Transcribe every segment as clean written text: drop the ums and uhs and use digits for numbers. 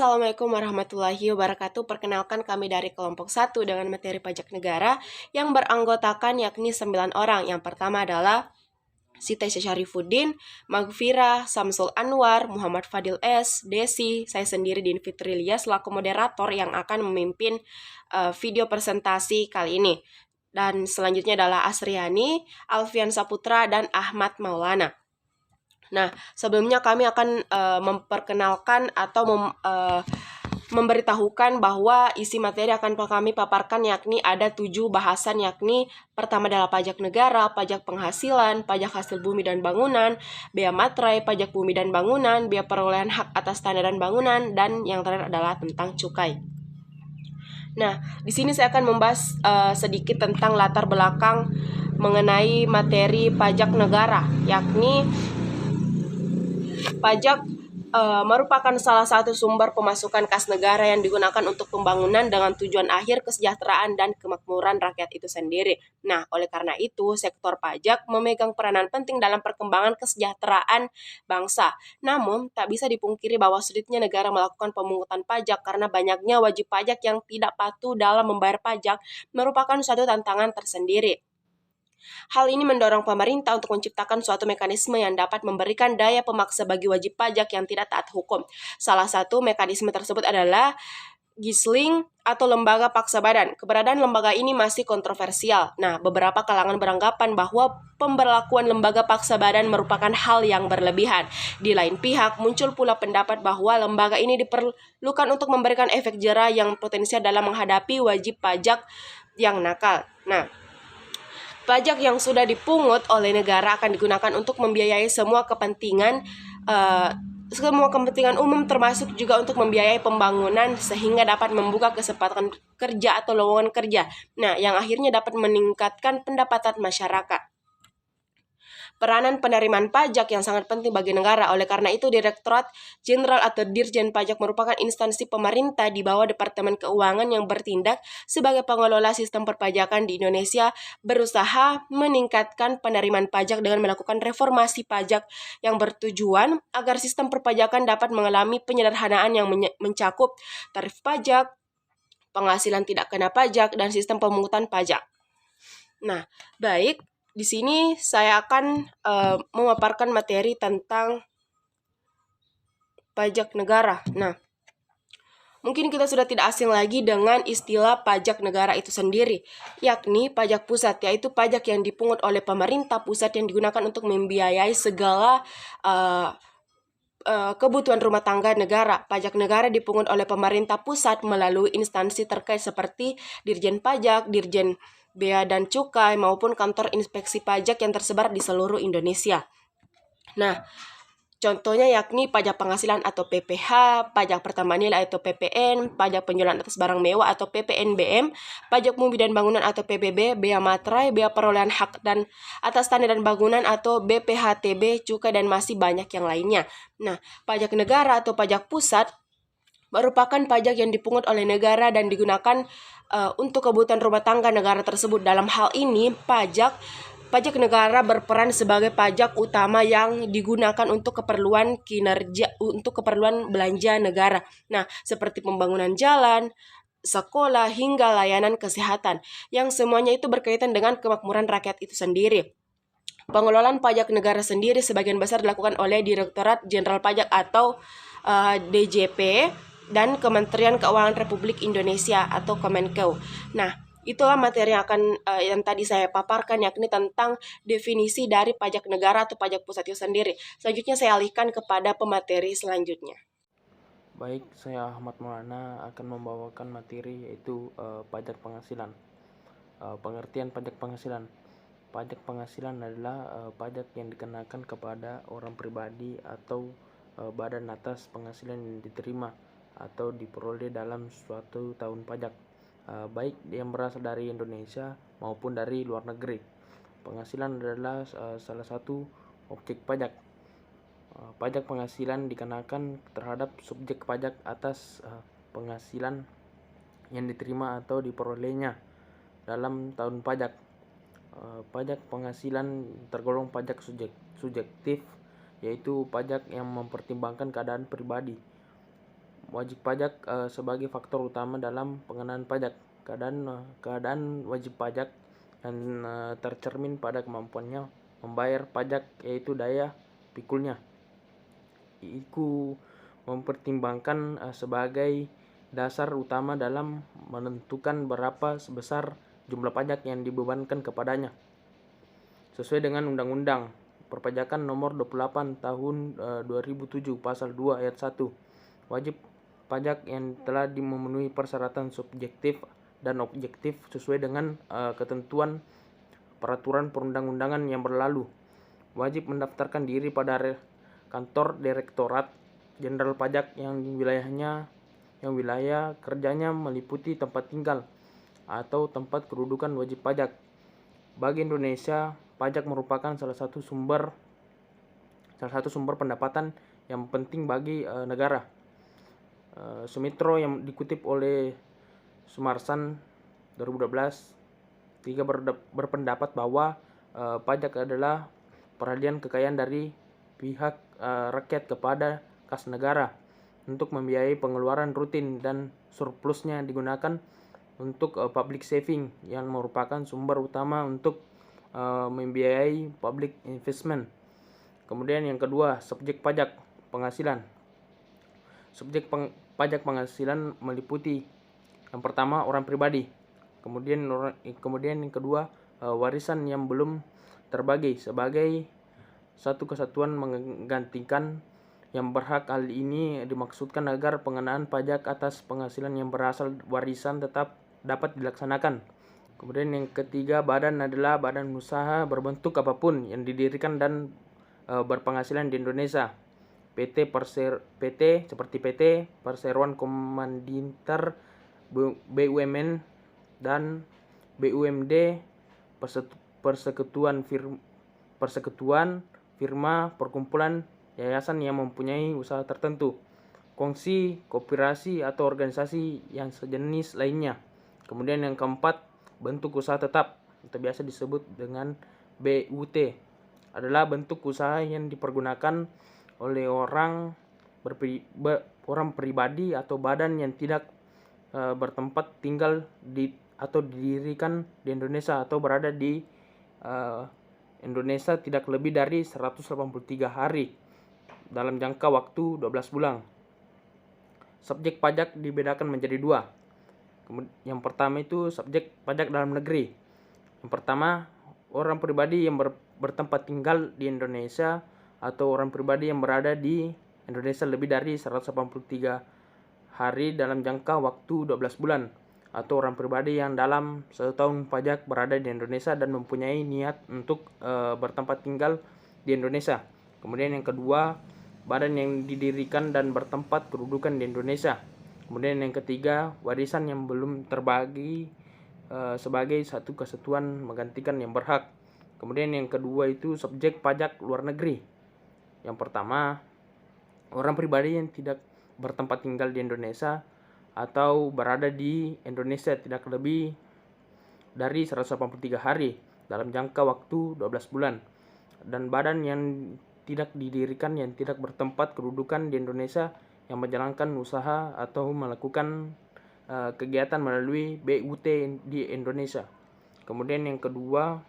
Assalamualaikum warahmatullahi wabarakatuh. Perkenalkan kami dari kelompok 1 dengan materi pajak negara yang beranggotakan yakni 9 orang. Yang pertama adalah Siti Syarifuddin, Magfira, Samsul Anwar, Muhammad Fadil S, Desi, saya sendiri Din Fitrilia selaku moderator yang akan memimpin video presentasi kali ini. Dan selanjutnya adalah Asriani, Alfian Saputra, dan Ahmad Maulana. Nah, sebelumnya kami akan memperkenalkan atau memberitahukan bahwa isi materi akan kami paparkan yakni ada 7 bahasan, yakni pertama adalah pajak negara, pajak penghasilan, pajak hasil bumi dan bangunan, bea materai, pajak bumi dan bangunan, bea perolehan hak atas tanah dan bangunan, dan yang terakhir adalah tentang cukai. Nah, di sini saya akan membahas sedikit tentang latar belakang mengenai materi pajak negara, yakni pajak merupakan salah satu sumber pemasukan kas negara yang digunakan untuk pembangunan dengan tujuan akhir kesejahteraan dan kemakmuran rakyat itu sendiri. Nah, oleh karena itu, sektor pajak memegang peranan penting dalam perkembangan kesejahteraan bangsa. Namun, tak bisa dipungkiri bahwa sulitnya negara melakukan pemungutan pajak karena banyaknya wajib pajak yang tidak patuh dalam membayar pajak merupakan suatu tantangan tersendiri. Hal ini mendorong pemerintah untuk menciptakan suatu mekanisme yang dapat memberikan daya pemaksa bagi wajib pajak yang tidak taat hukum. Salah satu mekanisme tersebut adalah Gisling atau lembaga paksa badan. Keberadaan lembaga ini masih kontroversial. Nah, beberapa kalangan beranggapan bahwa pemberlakuan lembaga paksa badan merupakan hal yang berlebihan. Di lain pihak, muncul pula pendapat bahwa lembaga ini diperlukan untuk memberikan efek jera yang potensial dalam menghadapi wajib pajak yang nakal. Nah, pajak yang sudah dipungut oleh negara akan digunakan untuk membiayai semua kepentingan umum, termasuk juga untuk membiayai pembangunan sehingga dapat membuka kesempatan kerja atau lowongan kerja. Nah, yang akhirnya dapat meningkatkan pendapatan masyarakat. Peranan penerimaan pajak yang sangat penting bagi negara. Oleh karena itu, Direktorat Jenderal atau Dirjen Pajak merupakan instansi pemerintah di bawah Departemen Keuangan yang bertindak sebagai pengelola sistem perpajakan di Indonesia, berusaha meningkatkan penerimaan pajak dengan melakukan reformasi pajak yang bertujuan agar sistem perpajakan dapat mengalami penyederhanaan yang mencakup tarif pajak, penghasilan tidak kena pajak, dan sistem pemungutan pajak. Nah, baik. Di sini saya akan memaparkan materi tentang pajak negara. Nah, mungkin kita sudah tidak asing lagi dengan istilah pajak negara itu sendiri, yakni pajak pusat, yaitu pajak yang dipungut oleh pemerintah pusat yang digunakan untuk membiayai segala kebutuhan rumah tangga negara. Pajak negara dipungut oleh pemerintah pusat melalui instansi terkait seperti Dirjen Pajak, Dirjen Bea dan Cukai, maupun kantor inspeksi pajak yang tersebar di seluruh Indonesia. Nah, contohnya yakni pajak penghasilan atau PPh, pajak pertambahan nilai atau PPN, pajak penjualan atas barang mewah atau PPNBM, pajak bumi dan bangunan atau PBB, bea materai, bea perolehan hak dan atas tanah dan bangunan atau BPHTB, cukai, dan masih banyak yang lainnya. Nah, pajak negara atau pajak pusat merupakan pajak yang dipungut oleh negara dan digunakan untuk kebutuhan rumah tangga negara tersebut. Dalam hal ini, pajak negara berperan sebagai pajak utama yang digunakan untuk keperluan kinerja, untuk keperluan belanja negara. Nah, seperti pembangunan jalan, sekolah, hingga layanan kesehatan, yang semuanya itu berkaitan dengan kemakmuran rakyat itu sendiri. Pengelolaan pajak negara sendiri sebagian besar dilakukan oleh Direktorat Jenderal Pajak atau DJP dan Kementerian Keuangan Republik Indonesia atau Kemenkeu. Nah, itulah materi yang tadi saya paparkan, yakni tentang definisi dari pajak negara atau pajak pusat itu sendiri. Selanjutnya saya alihkan kepada pemateri selanjutnya. Baik, saya Ahmad Maulana akan membawakan materi yaitu pajak penghasilan. Pengertian pajak penghasilan. Pajak penghasilan adalah pajak yang dikenakan kepada orang pribadi atau badan atas penghasilan yang diterima atau diperoleh dalam suatu tahun pajak, baik yang berasal dari Indonesia maupun dari luar negeri. Penghasilan adalah salah satu objek pajak. Pajak penghasilan dikenakan terhadap subjek pajak atas penghasilan yang diterima atau diperolehnya dalam tahun pajak. Pajak penghasilan tergolong pajak subjektif, yaitu pajak yang mempertimbangkan keadaan pribadi wajib pajak sebagai faktor utama dalam pengenaan pajak. Keadaan wajib pajak yang tercermin pada kemampuannya membayar pajak, yaitu daya pikulnya. Iku mempertimbangkan sebagai dasar utama dalam menentukan berapa sebesar jumlah pajak yang dibebankan kepadanya. Sesuai dengan Undang-Undang Perpajakan Nomor 28 Tahun 2007 Pasal 2 Ayat 1, wajib pajak yang telah memenuhi persyaratan subjektif dan objektif sesuai dengan ketentuan peraturan perundang-undangan yang berlalu wajib mendaftarkan diri pada kantor Direktorat Jenderal Pajak yang wilayah kerjanya meliputi tempat tinggal atau tempat kedudukan wajib pajak. Bagi Indonesia, pajak merupakan salah satu sumber pendapatan yang penting bagi negara. Sumitro yang dikutip oleh Sumarsan 2012 berpendapat bahwa pajak adalah peralihan kekayaan dari pihak rakyat kepada kas negara untuk membiayai pengeluaran rutin, dan surplusnya digunakan untuk public saving yang merupakan sumber utama untuk membiayai public investment. Kemudian yang kedua, subjek pajak penghasilan. Subjek pajak penghasilan meliputi yang pertama orang pribadi, kemudian yang kedua warisan yang belum terbagi sebagai satu kesatuan menggantikan yang berhak. Hal ini dimaksudkan agar pengenaan pajak atas penghasilan yang berasal warisan tetap dapat dilaksanakan. Kemudian yang ketiga, badan adalah badan usaha berbentuk apapun yang didirikan dan berpenghasilan di Indonesia. PT seperti PT, perseroan komanditer, BUMN dan BUMD, persekutuan, firma, perkumpulan, yayasan yang mempunyai usaha tertentu, kongsi, koperasi atau organisasi yang sejenis lainnya. Kemudian yang keempat, bentuk usaha tetap atau biasa disebut dengan BUT adalah bentuk usaha yang dipergunakan oleh orang pribadi atau badan yang tidak bertempat tinggal atau didirikan di Indonesia atau berada di Indonesia tidak lebih dari 183 hari dalam jangka waktu 12 bulan. Subjek pajak dibedakan menjadi dua. Yang pertama itu subjek pajak dalam negeri. Yang pertama, orang pribadi yang bertempat tinggal di Indonesia atau orang pribadi yang berada di Indonesia lebih dari 183 hari dalam jangka waktu 12 bulan, atau orang pribadi yang dalam 1 tahun pajak berada di Indonesia dan mempunyai niat untuk bertempat tinggal di Indonesia. Kemudian yang kedua, badan yang didirikan dan bertempat kedudukan di Indonesia. Kemudian yang ketiga, warisan yang belum terbagi sebagai satu kesatuan menggantikan yang berhak. Kemudian yang kedua itu subjek pajak luar negeri. Yang pertama, orang pribadi yang tidak bertempat tinggal di Indonesia atau berada di Indonesia tidak lebih dari 183 hari dalam jangka waktu 12 bulan. Dan badan yang tidak didirikan yang tidak bertempat kedudukan di Indonesia yang menjalankan usaha atau melakukan kegiatan melalui BUT di Indonesia. Kemudian yang kedua,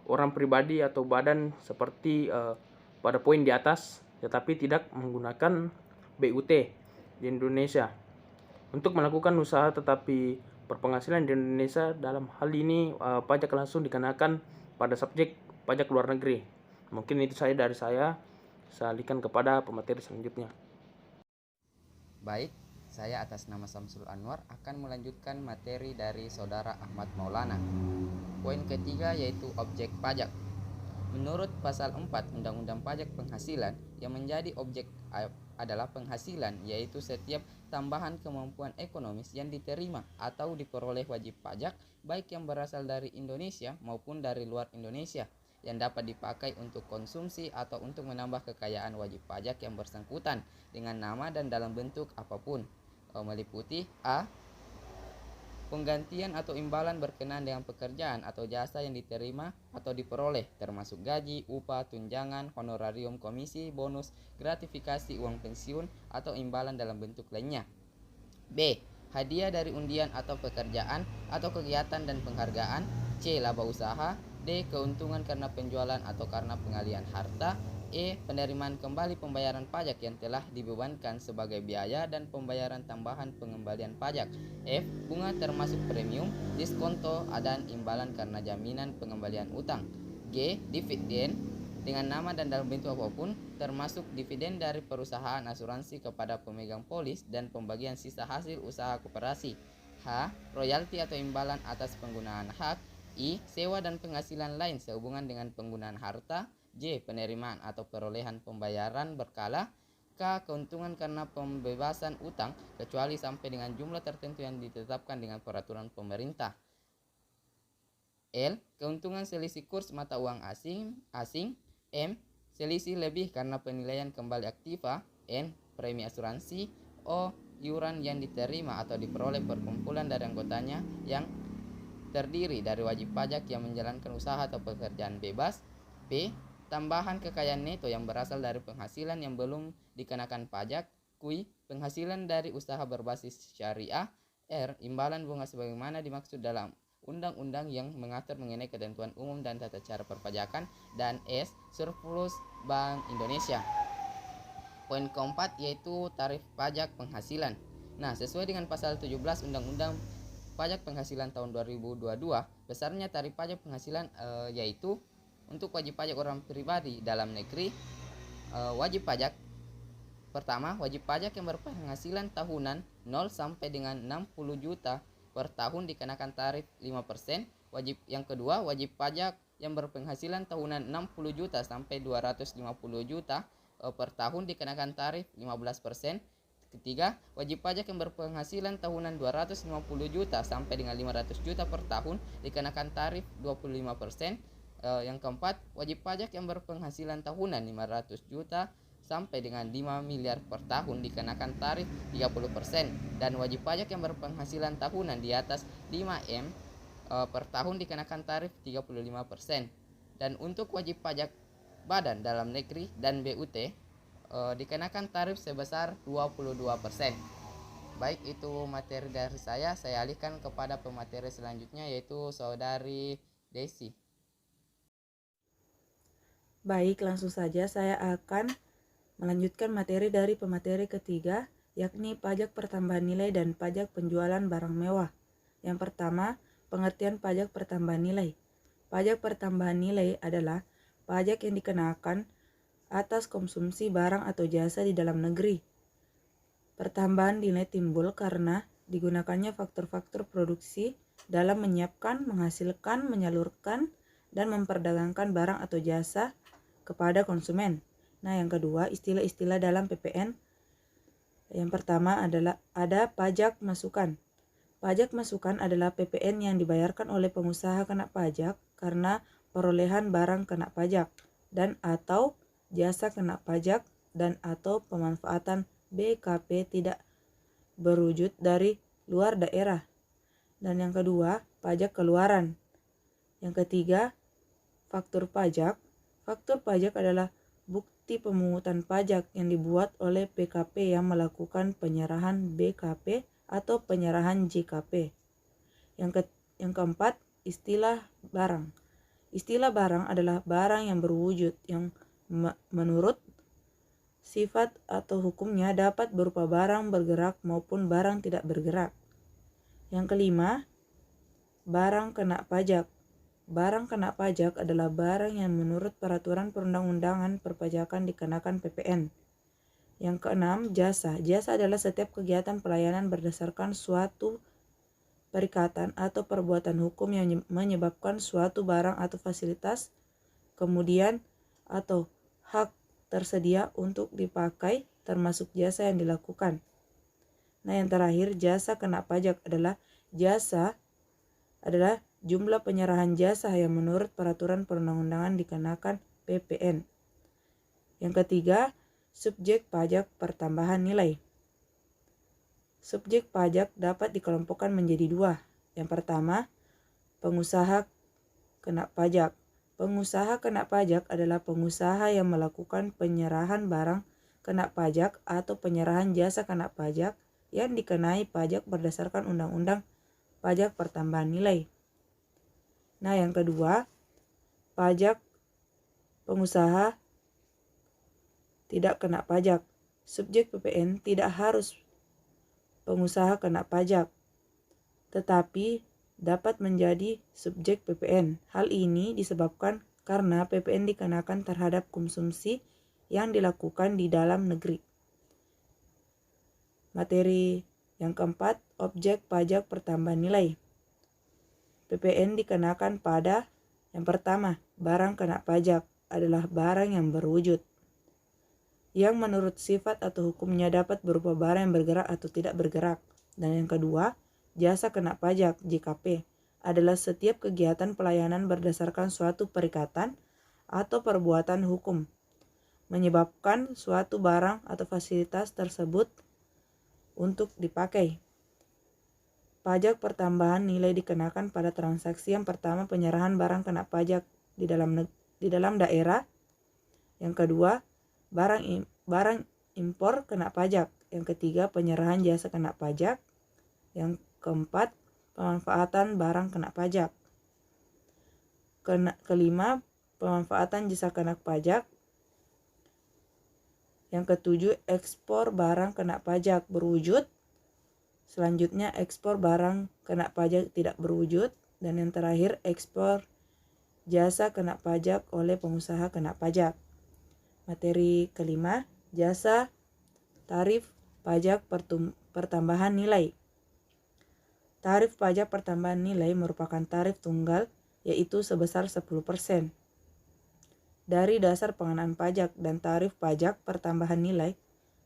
orang pribadi atau badan seperti pada poin di atas tetapi tidak menggunakan BUT di Indonesia untuk melakukan usaha tetapi berpenghasilan di Indonesia. Dalam hal ini pajak langsung dikenakan pada subjek pajak luar negeri. Mungkin itu saja dari saya. Saya alihkan kepada pemateri selanjutnya. Baik, saya atas nama Samsul Anwar akan melanjutkan materi dari Saudara Ahmad Maulana. Poin ketiga yaitu objek pajak. Menurut pasal 4 Undang-Undang Pajak Penghasilan, yang menjadi objek adalah penghasilan, yaitu setiap tambahan kemampuan ekonomis yang diterima atau diperoleh wajib pajak, baik yang berasal dari Indonesia maupun dari luar Indonesia, yang dapat dipakai untuk konsumsi atau untuk menambah kekayaan wajib pajak yang bersangkutan dengan nama dan dalam bentuk apapun, meliputi A. penggantian atau imbalan berkenaan dengan pekerjaan atau jasa yang diterima atau diperoleh, termasuk gaji, upah, tunjangan, honorarium, komisi, bonus, gratifikasi, uang pensiun, atau imbalan dalam bentuk lainnya. B. Hadiah dari undian atau pekerjaan atau kegiatan dan penghargaan. C. Laba usaha. D. Keuntungan karena penjualan atau karena pengalihan harta. E. Penerimaan kembali pembayaran pajak yang telah dibebankan sebagai biaya dan pembayaran tambahan pengembalian pajak. F. Bunga termasuk premium, diskonto, dan imbalan karena jaminan pengembalian utang. G. Dividen dengan nama dan dalam bentuk apapun, termasuk dividen dari perusahaan asuransi kepada pemegang polis dan pembagian sisa hasil usaha koperasi. H. Royalti atau imbalan atas penggunaan hak. I. Sewa dan penghasilan lain sehubungan dengan penggunaan harta. J. Penerimaan atau perolehan pembayaran berkala. K. Keuntungan karena pembebasan utang kecuali sampai dengan jumlah tertentu yang ditetapkan dengan peraturan pemerintah. L. Keuntungan selisih kurs mata uang asing. M. Selisih lebih karena penilaian kembali aktiva. N. Premi asuransi. O. Iuran yang diterima atau diperoleh perkumpulan dari anggotanya yang terdiri dari wajib pajak yang menjalankan usaha atau pekerjaan bebas. P. Tambahan kekayaan neto yang berasal dari penghasilan yang belum dikenakan pajak. Q. Penghasilan dari usaha berbasis syariah. R. Imbalan bunga sebagaimana dimaksud dalam undang-undang yang mengatur mengenai ketentuan umum dan tata cara perpajakan. Dan S. Surplus Bank Indonesia. Poin keempat yaitu tarif pajak penghasilan. Nah, sesuai dengan pasal 17 Undang-Undang Pajak Penghasilan tahun 2022, besarnya tarif pajak penghasilan yaitu untuk wajib pajak orang pribadi dalam negeri. Wajib pajak pertama, wajib pajak yang berpenghasilan tahunan 0 sampai dengan 60 juta per tahun dikenakan tarif 5%. Yang kedua, wajib pajak yang berpenghasilan tahunan 60 juta sampai 250 juta per tahun dikenakan tarif 15%. Ketiga, wajib pajak yang berpenghasilan tahunan 250 juta sampai dengan 500 juta per tahun dikenakan tarif 25%. Yang keempat, wajib pajak yang berpenghasilan tahunan 500 juta sampai dengan 5 miliar per tahun dikenakan tarif 30%. Dan wajib pajak yang berpenghasilan tahunan di atas 5M per tahun dikenakan tarif 35%. Dan untuk wajib pajak badan dalam negeri dan BUT dikenakan tarif sebesar 22%. Baik, itu materi dari saya alihkan kepada pemateri selanjutnya yaitu Saudari Desi. Baik, langsung saja saya akan melanjutkan materi dari pemateri ketiga, yakni pajak pertambahan nilai dan pajak penjualan barang mewah. Yang pertama, pengertian pajak pertambahan nilai. Pajak pertambahan nilai adalah pajak yang dikenakan atas konsumsi barang atau jasa di dalam negeri. Pertambahan nilai timbul karena digunakannya faktor-faktor produksi dalam menyiapkan, menghasilkan, menyalurkan, dan memperdagangkan barang atau jasa kepada konsumen. Nah, yang kedua, istilah-istilah dalam PPN. Yang pertama adalah ada pajak masukan. Pajak masukan adalah PPN yang dibayarkan oleh pengusaha kena pajak karena perolehan barang kena pajak dan atau jasa kena pajak dan atau pemanfaatan BKP tidak berwujud dari luar daerah. Dan yang kedua, pajak keluaran. Yang ketiga, faktur pajak. Faktur pajak adalah bukti pemungutan pajak yang dibuat oleh PKP yang melakukan penyerahan BKP atau penyerahan JKP. Yang keempat, istilah barang. Istilah barang adalah barang yang berwujud yang menurut sifat atau hukumnya dapat berupa barang bergerak maupun barang tidak bergerak. Yang kelima, barang kena pajak. Barang kena pajak adalah barang yang menurut peraturan perundang-undangan perpajakan dikenakan PPN. Yang keenam, jasa. Jasa adalah setiap kegiatan pelayanan berdasarkan suatu perikatan atau perbuatan hukum yang menyebabkan suatu barang atau fasilitas, kemudian atau hak tersedia untuk dipakai termasuk jasa yang dilakukan. Nah, yang terakhir, jasa kena pajak adalah jumlah penyerahan jasa yang menurut peraturan perundang-undangan dikenakan PPN. Yang ketiga, subjek pajak pertambahan nilai. Subjek pajak dapat dikelompokkan menjadi dua, Yang pertama, pengusaha kena pajak. Pengusaha kena pajak adalah pengusaha yang melakukan penyerahan barang kena pajak atau penyerahan jasa kena pajak yang dikenai pajak berdasarkan Undang-Undang Pajak Pertambahan Nilai. Nah, yang kedua, pajak pengusaha tidak kena pajak. Subjek PPN tidak harus pengusaha kena pajak, tetapi dapat menjadi subjek PPN. Hal ini disebabkan karena PPN dikenakan terhadap konsumsi yang dilakukan di dalam negeri. Materi yang keempat, objek pajak pertambahan nilai. PPN dikenakan pada yang pertama, barang kena pajak adalah barang yang berwujud, yang menurut sifat atau hukumnya dapat berupa barang yang bergerak atau tidak bergerak. Dan yang kedua, jasa kena pajak JKP adalah setiap kegiatan pelayanan berdasarkan suatu perikatan atau perbuatan hukum menyebabkan suatu barang atau fasilitas tersebut untuk dipakai. Pajak pertambahan nilai dikenakan pada transaksi yang pertama, penyerahan barang kena pajak di dalam daerah. Yang kedua, barang impor kena pajak. Yang ketiga, penyerahan jasa kena pajak. Yang keempat, pemanfaatan barang kena pajak. Kelima, pemanfaatan jasa kena pajak. Yang ketujuh, ekspor barang kena pajak berwujud. Selanjutnya, ekspor barang kena pajak tidak berwujud. Dan yang terakhir, ekspor jasa kena pajak oleh pengusaha kena pajak. Materi kelima, jasa tarif pajak pertambahan nilai. Tarif pajak pertambahan nilai merupakan tarif tunggal, yaitu sebesar 10% dari dasar pengenaan pajak, dan tarif pajak pertambahan nilai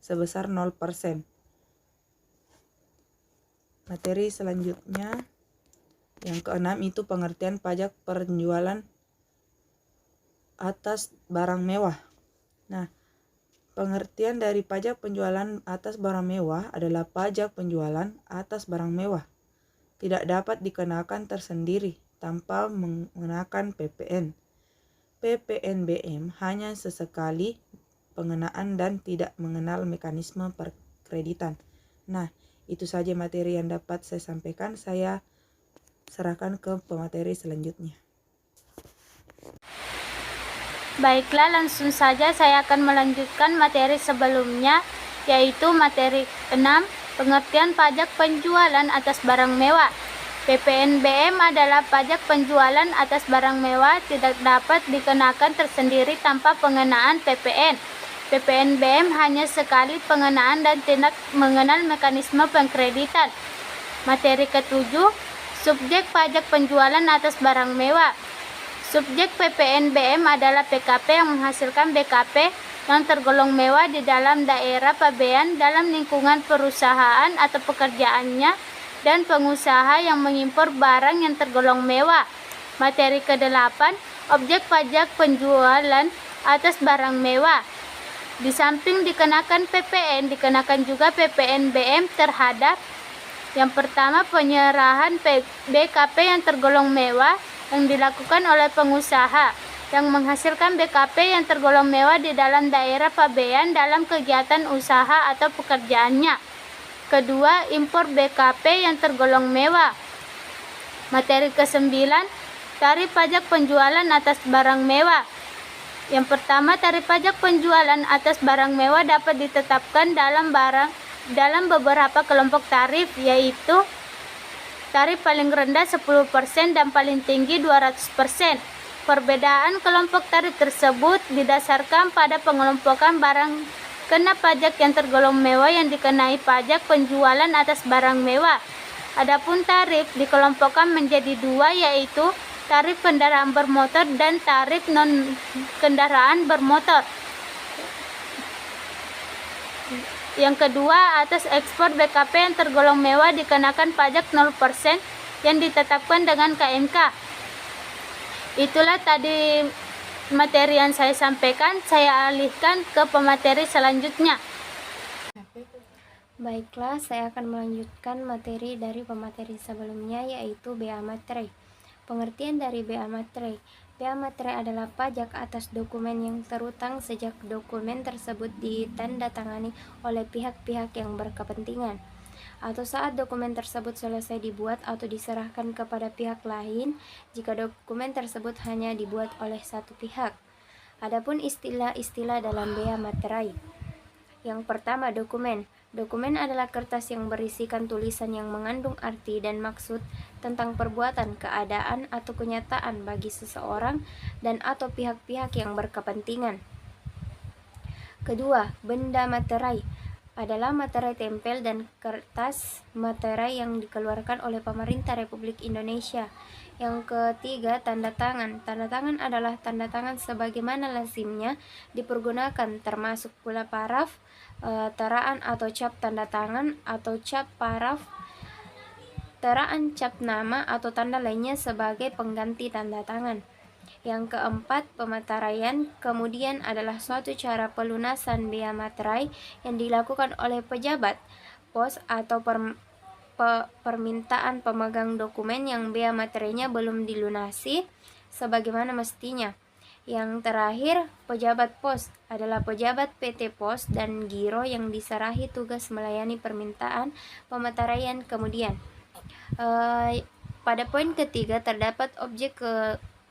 sebesar 0%. Materi selanjutnya yang keenam itu pengertian pajak penjualan atas barang mewah. Nah, pengertian dari pajak penjualan atas barang mewah adalah pajak penjualan atas barang mewah tidak dapat dikenakan tersendiri tanpa mengenakan PPN. PPNBM hanya sesekali pengenaan dan tidak mengenal mekanisme perkreditan. Nah, itu saja materi yang dapat saya sampaikan. Saya serahkan ke pemateri selanjutnya. Baiklah, langsung saja saya akan melanjutkan materi sebelumnya, yaitu materi 6, pengertian pajak penjualan atas barang mewah. PPNBM adalah pajak penjualan atas barang mewah tidak dapat dikenakan tersendiri tanpa pengenaan PPN. PPNBM hanya sekali pengenaan dan tidak mengenal mekanisme pengkreditan. Materi ketujuh, subjek pajak penjualan atas barang mewah. Subjek PPNBM adalah PKP yang menghasilkan BKP yang tergolong mewah di dalam daerah pabean dalam lingkungan perusahaan atau pekerjaannya, dan pengusaha yang mengimpor barang yang tergolong mewah. Materi ke-8, objek pajak penjualan atas barang mewah. Di samping dikenakan PPN, dikenakan juga PPNBM terhadap yang pertama, penyerahan BKP yang tergolong mewah yang dilakukan oleh pengusaha yang menghasilkan BKP yang tergolong mewah di dalam daerah pabean dalam kegiatan usaha atau pekerjaannya. Kedua, impor BKP yang tergolong mewah. Materi ke-9, tarif pajak penjualan atas barang mewah. Yang pertama, tarif pajak penjualan atas barang mewah dapat ditetapkan dalam beberapa kelompok tarif, yaitu tarif paling rendah 10% dan paling tinggi 200%. Perbedaan kelompok tarif tersebut didasarkan pada pengelompokan barang kena pajak yang tergolong mewah yang dikenai pajak penjualan atas barang mewah. Adapun tarif dikelompokkan menjadi dua, yaitu tarif kendaraan bermotor dan tarif non-kendaraan bermotor. Yang kedua, atas ekspor BKP yang tergolong mewah dikenakan pajak 0% yang ditetapkan dengan KMK. Itulah tadi materi yang saya sampaikan. Saya alihkan ke pemateri selanjutnya. Baiklah, saya akan melanjutkan materi dari pemateri sebelumnya, yaitu bea materai. Pengertian dari bea materai. Bea materai adalah pajak atas dokumen yang terutang sejak dokumen tersebut ditandatangani oleh pihak-pihak yang berkepentingan, atau saat dokumen tersebut selesai dibuat atau diserahkan kepada pihak lain jika dokumen tersebut hanya dibuat oleh satu pihak. Adapun istilah-istilah dalam bea materai. Yang pertama, dokumen. Dokumen adalah kertas yang berisikan tulisan yang mengandung arti dan maksud tentang perbuatan, keadaan, atau kenyataan bagi seseorang dan atau pihak-pihak yang berkepentingan. Kedua, benda materai adalah materai tempel dan kertas materai yang dikeluarkan oleh pemerintah Republik Indonesia. Yang ketiga, tanda tangan. Tanda tangan adalah tanda tangan sebagaimana lazimnya dipergunakan, termasuk pula paraf, teraan atau cap tanda tangan atau cap paraf, teraan cap nama atau tanda lainnya sebagai pengganti tanda tangan. Yang keempat, pemateraian kemudian adalah suatu cara pelunasan bea materai yang dilakukan oleh pejabat, pos atau permintaan pemegang dokumen yang bea materainya belum dilunasi sebagaimana mestinya. Yang terakhir, pejabat pos adalah pejabat PT Pos dan Giro yang diserahi tugas melayani permintaan pemateraian kemudian. Pada poin ketiga terdapat objek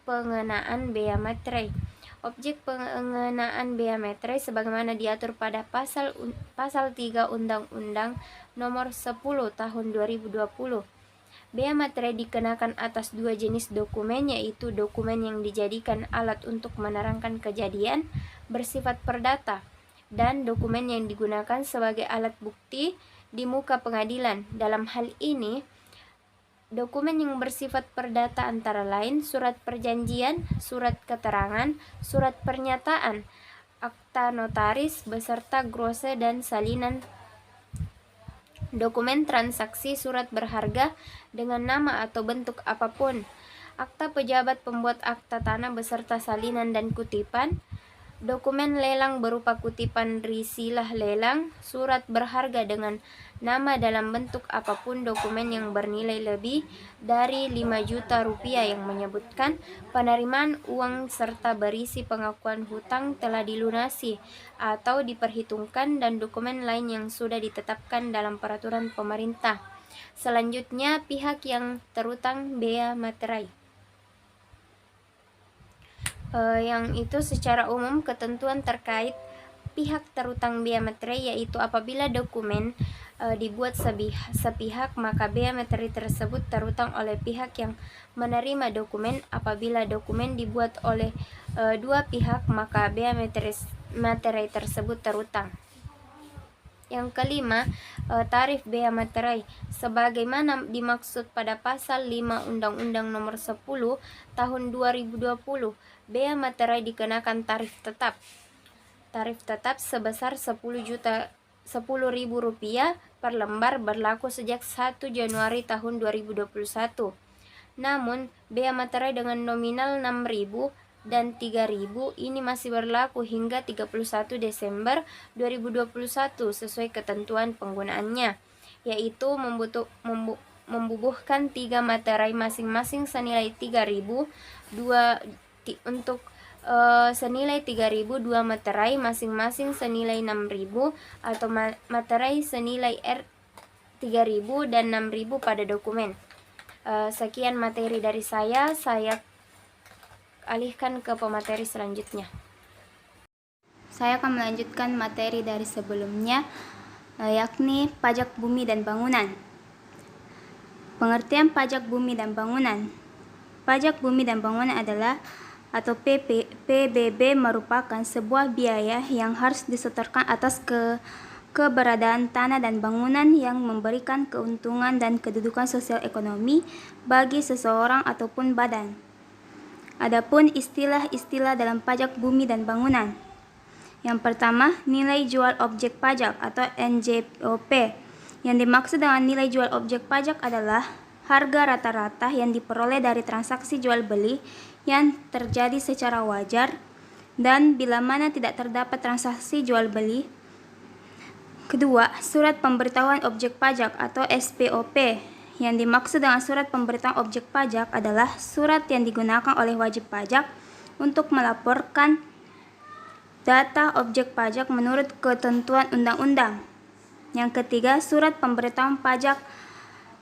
pengenaan bea materai. Objek pengenaan bea materai sebagaimana diatur pada pasal 3 Undang-Undang Nomor 10 Tahun 2020. Bea materai dikenakan atas dua jenis dokumen, yaitu dokumen yang dijadikan alat untuk menerangkan kejadian bersifat perdata dan dokumen yang digunakan sebagai alat bukti di muka pengadilan. Dalam hal ini, dokumen yang bersifat perdata antara lain surat perjanjian, surat keterangan, surat pernyataan, akta notaris beserta glose dan salinan dokumen transaksi, surat berharga dengan nama atau bentuk apapun, akta pejabat pembuat akta tanah beserta salinan dan kutipan, dokumen lelang berupa kutipan risilah lelang, surat berharga dengan nama dalam bentuk apapun, dokumen yang bernilai lebih dari 5 juta rupiah yang menyebutkan penerimaan uang serta berisi pengakuan hutang telah dilunasi atau diperhitungkan, dan dokumen lain yang sudah ditetapkan dalam peraturan pemerintah. Selanjutnya, pihak yang terutang bea materai. Yang itu secara umum ketentuan terkait pihak terutang bea materai, yaitu apabila dokumen dibuat sepihak, maka bea materai tersebut terutang oleh pihak yang menerima dokumen. Apabila dokumen dibuat oleh dua pihak, maka bea materai tersebut terutang. Yang kelima, tarif bea materai. Sebagaimana dimaksud pada pasal 5 Undang-Undang Nomor 10 Tahun 2020, bea materai dikenakan tarif tetap. Tarif tetap sebesar Rp10.000 per lembar berlaku sejak 1 Januari tahun 2021. Namun, bea materai dengan nominal Rp6.000 dan Rp3.000 ini masih berlaku hingga 31 Desember 2021 sesuai ketentuan penggunaannya, yaitu membubuhkan 3 materai masing-masing senilai Rp3.000, untuk senilai Rp3.000, 2 materai masing-masing senilai Rp6.000 atau materai senilai Rp3.000 dan Rp6.000 pada dokumen. Sekian materi dari saya alihkan ke pemateri selanjutnya. Saya akan melanjutkan materi dari sebelumnya, yakni pajak bumi dan bangunan. Pengertian pajak bumi dan bangunan. Pajak bumi dan bangunan adalah atau PBB merupakan sebuah biaya yang harus disetorkan atas keberadaan tanah dan bangunan yang memberikan keuntungan dan kedudukan sosial ekonomi bagi seseorang ataupun badan. Adapun istilah-istilah dalam pajak bumi dan bangunan. Yang pertama, nilai jual objek pajak atau NJOP. Yang dimaksud dengan nilai jual objek pajak adalah harga rata-rata yang diperoleh dari transaksi jual beli yang terjadi secara wajar dan bila mana tidak terdapat transaksi jual beli, Kedua, surat pemberitahuan objek pajak atau SPOP. Yang dimaksud dengan surat pemberitahuan objek pajak adalah surat yang digunakan oleh wajib pajak untuk melaporkan data objek pajak menurut ketentuan undang-undang. Yang ketiga, surat pemberitahuan pajak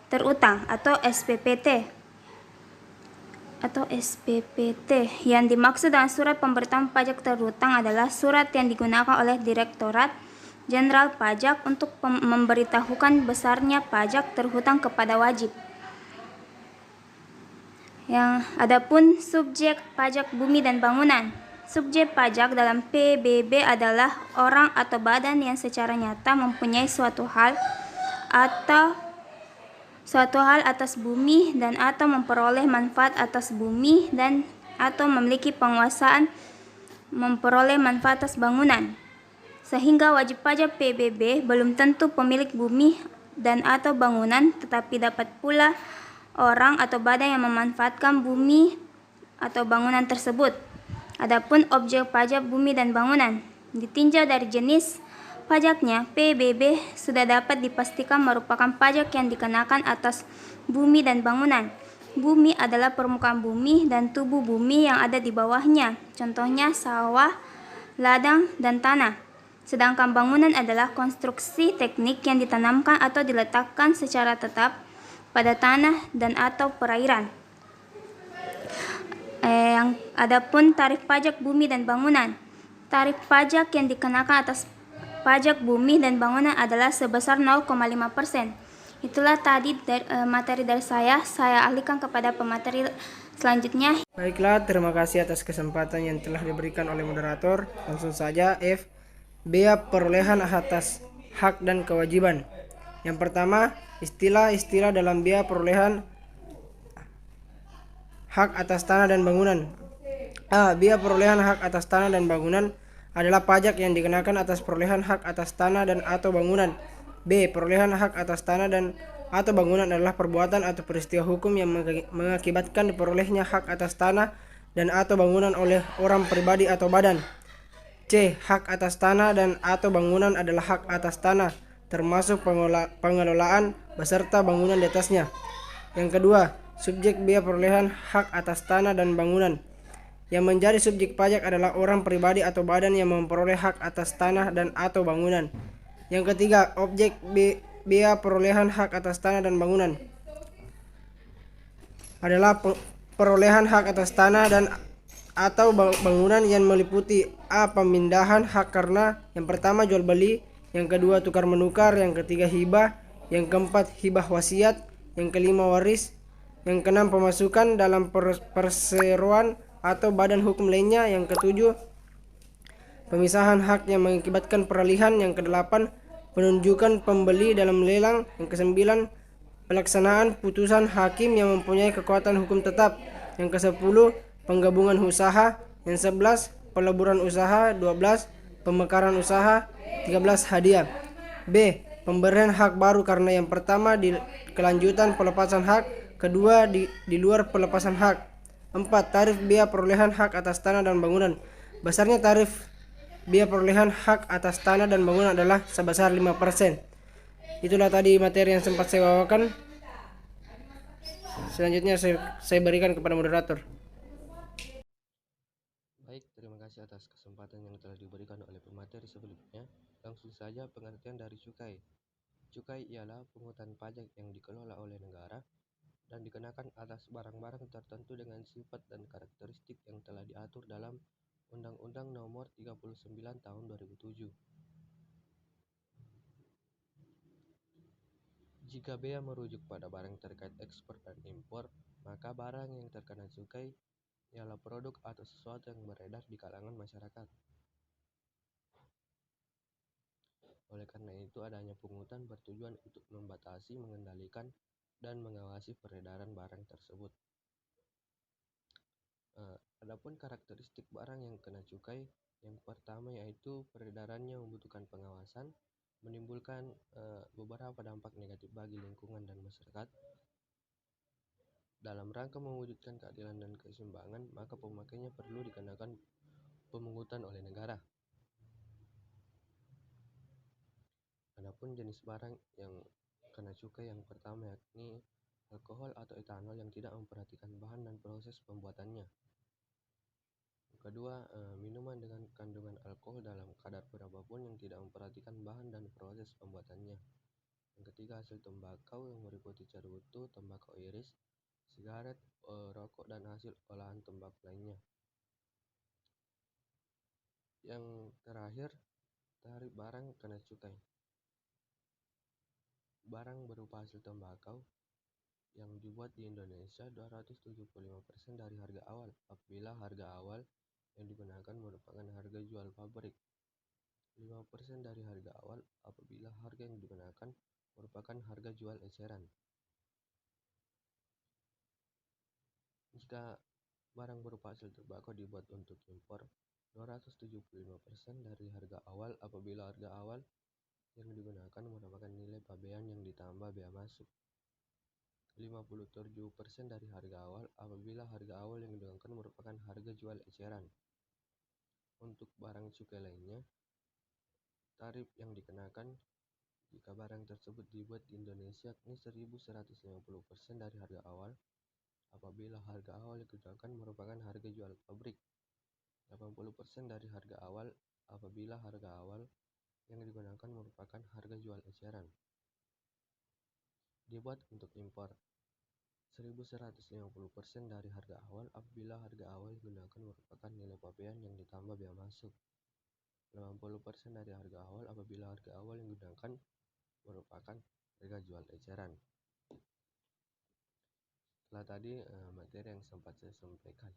terutang atau SPPT. Yang dimaksud dengan surat pemberitahuan pajak terutang adalah surat yang digunakan oleh Direktorat Jenderal Pajak untuk memberitahukan besarnya pajak terhutang kepada wajib. Yang adapun subjek pajak bumi dan bangunan. Subjek pajak dalam PBB adalah orang atau badan yang secara nyata mempunyai suatu hal atas bumi dan atau memperoleh manfaat atas bumi dan atau memiliki penguasaan memperoleh manfaat atas bangunan. Sehingga wajib pajak PBB belum tentu pemilik bumi dan atau bangunan, tetapi dapat pula orang atau badan yang memanfaatkan bumi atau bangunan tersebut. Adapun objek pajak bumi dan bangunan ditinjau dari jenis pajaknya, PBB sudah dapat dipastikan merupakan pajak yang dikenakan atas bumi dan bangunan. Bumi adalah permukaan bumi dan tubuh bumi yang ada di bawahnya, contohnya sawah, ladang, dan tanah. Sedangkan bangunan adalah konstruksi teknik yang ditanamkan atau diletakkan secara tetap pada tanah dan atau perairan. Adapun tarif pajak bumi dan bangunan. Tarif pajak yang dikenakan atas pajak bumi dan bangunan adalah sebesar 0,5%. Itulah tadi materi dari saya alihkan kepada pemateri selanjutnya. Baiklah, terima kasih atas kesempatan yang telah diberikan oleh moderator. Langsung saja F. Bea perolehan atas hak dan kewajiban. Yang pertama, istilah-istilah dalam bea perolehan hak atas tanah dan bangunan. A. Bea perolehan hak atas tanah dan bangunan adalah pajak yang dikenakan atas perolehan hak atas tanah dan atau bangunan. B. Perolehan hak atas tanah dan atau bangunan adalah perbuatan atau peristiwa hukum yang mengakibatkan diperolehnya hak atas tanah dan atau bangunan oleh orang pribadi atau badan. C. Hak atas tanah dan atau bangunan adalah hak atas tanah, termasuk pengelolaan beserta bangunan di atasnya. Yang kedua, subjek bea perolehan hak atas tanah dan bangunan. Yang menjadi subjek pajak adalah orang pribadi atau badan yang memperoleh hak atas tanah dan atau bangunan. Yang ketiga, objek bea perolehan hak atas tanah dan bangunan adalah perolehan hak atas tanah dan atau bangunan yang meliputi A. Pemindahan hak karena yang pertama jual beli, yang kedua tukar menukar, yang ketiga hibah, yang keempat hibah wasiat, yang kelima waris, yang keenam pemasukan dalam perseroan atau badan hukum lainnya, yang ketujuh pemisahan hak yang mengakibatkan peralihan, yang kedelapan penunjukan pembeli dalam lelang, yang kesembilan pelaksanaan putusan hakim yang mempunyai kekuatan hukum tetap, yang kesepuluh penggabungan usaha, yang 11 peleburan usaha, 12 pemekaran usaha, 13 hadiah. B. Pemberian hak baru karena yang pertama di kelanjutan pelepasan hak, kedua di luar pelepasan hak. 4. Tarif bea perolehan hak atas tanah dan bangunan. Besarnya tarif bea perolehan hak atas tanah dan bangunan adalah sebesar 5%. Itulah tadi materi yang sempat saya bawakan. Selanjutnya saya berikan kepada moderator. Baik, terima kasih atas kesempatan yang telah diberikan oleh pemateri sebelumnya. Langsung saja pengertian dari cukai. Cukai ialah pungutan pajak yang dikelola oleh negara dan dikenakan atas barang-barang tertentu dengan sifat dan karakteristik yang telah diatur dalam Undang-Undang Nomor 39 Tahun 2007. Jika bea merujuk pada barang terkait ekspor dan impor, maka barang yang terkena cukai ialah produk atau sesuatu yang beredar di kalangan masyarakat. Oleh karena itu, adanya pungutan bertujuan untuk membatasi, mengendalikan, dan mengawasi peredaran barang tersebut. Adapun karakteristik barang yang kena cukai, yang pertama yaitu peredarannya membutuhkan pengawasan, menimbulkan beberapa dampak negatif bagi lingkungan dan masyarakat. Dalam rangka mewujudkan keadilan dan keseimbangan, maka pemakainya perlu dikenakan pemungutan oleh negara. Adapun jenis barang yang kena cukai yang pertama yakni alkohol atau etanol yang tidak memperhatikan bahan dan proses pembuatannya. Yang kedua, minuman dengan kandungan alkohol dalam kadar berapapun yang tidak memperhatikan bahan dan proses pembuatannya. Yang ketiga, hasil tembakau yang meliputi cerutu, tembakau iris, sigaret, rokok, dan hasil olahan tembakau lainnya. Yang terakhir, tarif barang kena cukai. Barang berupa hasil tembakau yang dibuat di Indonesia 275% dari harga awal apabila harga awal yang digunakan merupakan harga jual pabrik. 5% dari harga awal apabila harga yang digunakan merupakan harga jual eceran. Jika barang berupa hasil tembakau dibuat untuk impor, 275% dari harga awal apabila harga awal yang digunakan merupakan nilai pabean yang ditambah bea masuk. 57% dari harga awal apabila harga awal yang digunakan merupakan harga jual eceran. Untuk barang cukai lainnya, tarif yang dikenakan jika barang tersebut dibuat di Indonesia yakni 1.150% dari harga awal apabila harga awal yang digunakan merupakan harga jual pabrik. 80% dari harga awal apabila harga awal yang digunakan merupakan harga jual eceran. Dibuat untuk impor, 1.150% dari harga awal apabila harga awal yang digunakan merupakan nilai pabean yang ditambah bea masuk. 80% dari harga awal apabila harga awal yang digunakan merupakan harga jual eceran. Setelah tadi materi yang sempat saya sampaikan.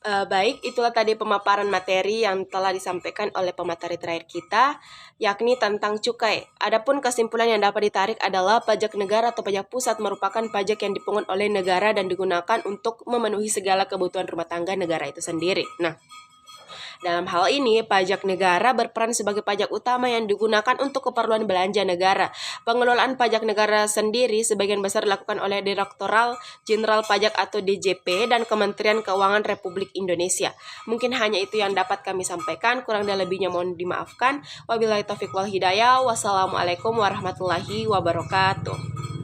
Baik, itulah tadi pemaparan materi yang telah disampaikan oleh pemateri terakhir kita, yakni tentang cukai. Adapun kesimpulan yang dapat ditarik adalah pajak negara atau pajak pusat merupakan pajak yang dipungut oleh negara dan digunakan untuk memenuhi segala kebutuhan rumah tangga negara itu sendiri. Nah, dalam hal ini, pajak negara berperan sebagai pajak utama yang digunakan untuk keperluan belanja negara. Pengelolaan pajak negara sendiri sebagian besar dilakukan oleh Direktorat Jenderal Pajak atau DJP dan Kementerian Keuangan Republik Indonesia. Mungkin hanya itu yang dapat kami sampaikan, kurang dan lebihnya mohon dimaafkan. Wabillahi taufiq wal hidayah. Wassalamualaikum warahmatullahi wabarakatuh.